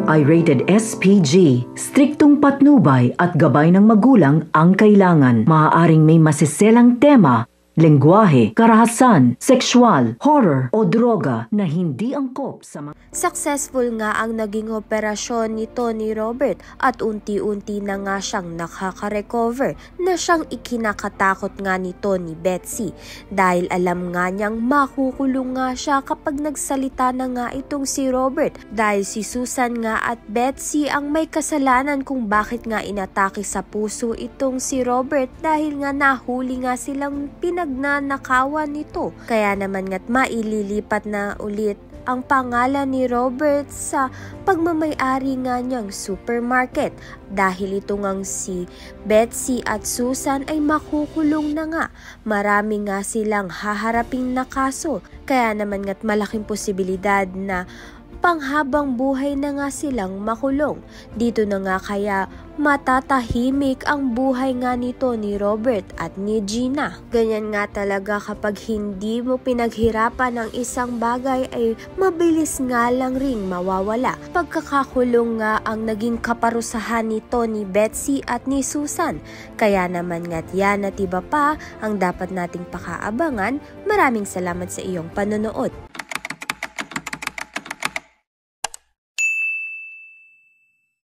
ay rated SPG. Striktong patnubay at gabay ng magulang ang kailangan. Maaaring may masiselang tema, lengguwahe, karahasan, sexual, horror o droga na hindi angkop sa mga... Successful nga ang naging operasyon ni Tony Robert at unti-unti na nga siyang nakaka-recover na siyang ikinakatakot nga nito ni Betsy dahil alam nga niyang makukulong nga siya kapag nagsalita na nga itong si Robert dahil si Susan nga at Betsy ang may kasalanan kung bakit nga inatake sa puso itong si Robert dahil nga nahuli nga silang pinagnanakawan nito. Kaya naman nga't maililipat na ulit ang pangalan ni Robert sa pagmamay-ari nga niyang supermarket dahil ito ngang si Betsy at Susan ay makukulong na nga. Marami nga silang haharaping na kaso kaya naman nga't malaking posibilidad na panghabang buhay na nga silang makulong. Dito na nga kaya matatahimik ang buhay nga nito ni Robert at ni Gina. Ganyan nga talaga kapag hindi mo pinaghirapan ang isang bagay ay mabilis nga lang ring mawawala. Pagkakakulong nga ang naging kaparusahan nito ni Betsy at ni Susan. Kaya naman nga't yan at iba pa ang dapat nating pakaabangan. Maraming salamat sa iyong panonood.